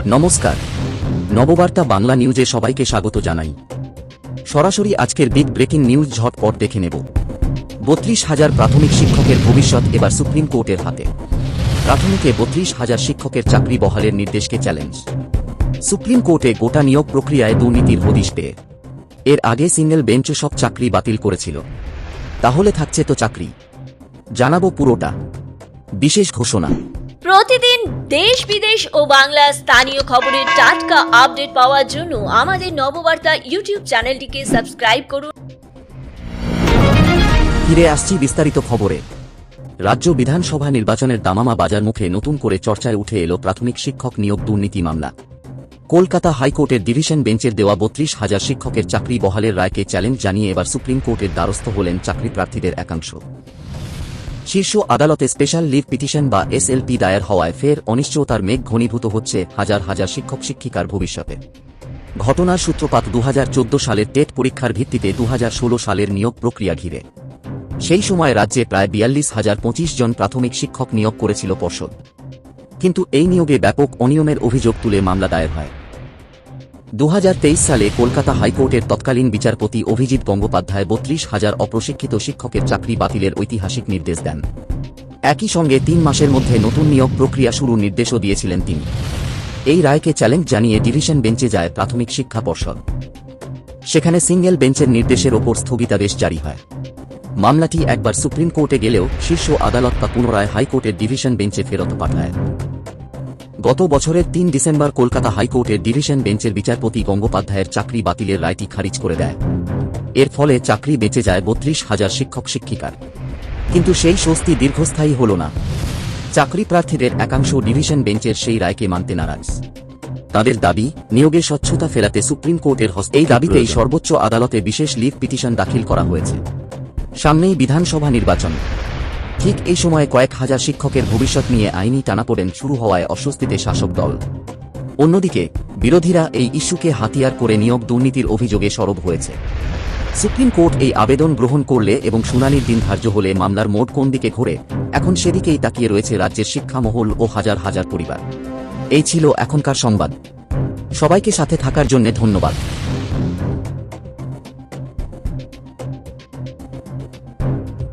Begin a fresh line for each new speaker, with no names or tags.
নমস্কার, নববার্তা বাংলা নিউজে সবাইকে স্বাগত জানাই। সরাসরি আজকের বিগ ব্রেকিং নিউজ ঝটপট দেখে নেব। ৩২,০০০ প্রাথমিক শিক্ষকের ভবিষ্যৎ এবার সুপ্রিম কোর্টের হাতে। প্রাথমিকে ৩২,০০০ শিক্ষকের চাকরি বহালের নির্দেশকে চ্যালেঞ্জ। সুপ্রিম কোর্টে গোটা নিয়োগ প্রক্রিয়ায় দুর্নীতির হদিশ পেয়ে এর আগে সিঙ্গেল বেঞ্চ সব চাকরি বাতিল করেছিল। তাহলে থাকছে তো চাকরি? জানাবো পুরোটা। বিশেষ ঘোষণা।
প্রতিদিন দেশ বিদেশ ও বাংলা স্থানীয় খবরের টাটকা আপডেট পাওয়ার জন্য আমাদের নববার্তা ইউটিউব চ্যানেলটিকে সাবস্ক্রাইব করুন।
ফিরে আসছি বিস্তারিত খবরে। রাজ্য বিধানসভা নির্বাচনের দামামা বাজার মুখে নতুন করে চর্চায় উঠে এলো প্রাথমিক শিক্ষক নিয়োগ দুর্নীতি মামলা। কলকাতা হাইকোর্টের ডিভিশন বেঞ্চের দেওয়া ৩২,০০০ শিক্ষকের চাকরি বহালের রায়কে চ্যালেঞ্জ জানিয়ে এবার সুপ্রিম কোর্টের দ্বারস্থ হলেন চাকরি প্রার্থীদের একাংশ। শীর্ষ আদালতে স্পেশাল লিভ পিটিশন বা এসএলপি দায়ের হওয়ায় ফের অনিশ্চয়তার মেঘ ঘনীভূত হচ্ছে হাজার হাজার শিক্ষক শিক্ষিকার ভবিষ্যতে। ঘটনার সূত্রপাত ২০১৪ সালের টেট পরীক্ষার ভিত্তিতে ২০১৬ সালের নিয়োগ প্রক্রিয়া ঘিরে। সেই সময় রাজ্যে প্রায় ৪২,০২৫ জন প্রাথমিক শিক্ষক নিয়োগ করেছিল পর্ষদ, কিন্তু এই নিয়োগে ব্যাপক অনিয়মের অভিযোগ তুলে মামলা দায়ের হয়। ২০২৩ সালে কলকাতা হাইকোর্টের তৎকালীন বিচারপতি অভিজিৎ গঙ্গোপাধ্যায় ৩২,০০০ অপ্রশিক্ষিত শিক্ষকের চাকরি বাতিলের ঐতিহাসিক নির্দেশ দেন। একই সঙ্গে ৩ মাসের মধ্যে নতুন নিয়োগ প্রক্রিয়া শুরুর নির্দেশও দিয়েছিলেন তিনি। এই রায়কে চ্যালেঞ্জ জানিয়ে ডিভিশন বেঞ্চে যায় প্রাথমিক শিক্ষা পর্ষদ। সেখানে সিঙ্গেল বেঞ্চের নির্দেশের ওপর স্থগিতাদেশ জারি হয়। মামলাটি একবার সুপ্রিম কোর্টে গেলেও শীর্ষ আদালত তা পুনরায় হাইকোর্টের ডিভিশন বেঞ্চে ফেরত পাঠায়। গত বছরের ৩ ডিসেম্বর কলকাতা হাইকোর্টের ডিভিশন বেঞ্চের বিচারপতি গঙ্গোপাধ্যায়ের চাকরি বাতিলের রায়টি খারিজ করে দেয়। এর ফলে চাকরি বেঁচে যায় ৩২,০০০ শিক্ষক শিক্ষিকার। কিন্তু সেই স্বস্তি দীর্ঘস্থায়ী হল না। চাকরি প্রার্থীদের একাংশ ডিভিশন বেঞ্চের সেই রায়কে মানতে নারাজ। তাদের দাবি, নিয়োগে স্বচ্ছতা ফেরাতে সুপ্রিম কোর্টের এই দাবিতেই সর্বোচ্চ আদালতে বিশেষ লিভ পিটিশন দাখিল করা হয়েছে। সামনেই বিধানসভা নির্বাচন। ঠিক এই সময়ে কয়েক হাজার শিক্ষকের ভবিষ্যৎ নিয়ে আইনি টানাপোড়েন শুরু হওয়ায় অস্বস্তিতে শাসক দল। অন্যদিকে বিরোধীরা এই ইস্যুকে হাতিয়ার করে নিয়োগ দুর্নীতির অভিযোগে সরব হয়েছে। সুপ্রিম কোর্ট এই আবেদন গ্রহণ করলে এবং শুনানির দিন ধার্য হলে মামলার মোড় কোন দিকে ঘোরে, এখন সেদিকেই তাকিয়ে রয়েছে রাজ্যের শিক্ষামহল ও হাজার হাজার পরিবার। এই ছিল এখনকার সংবাদ। সবাইকে সাথে থাকার জন্য ধন্যবাদ।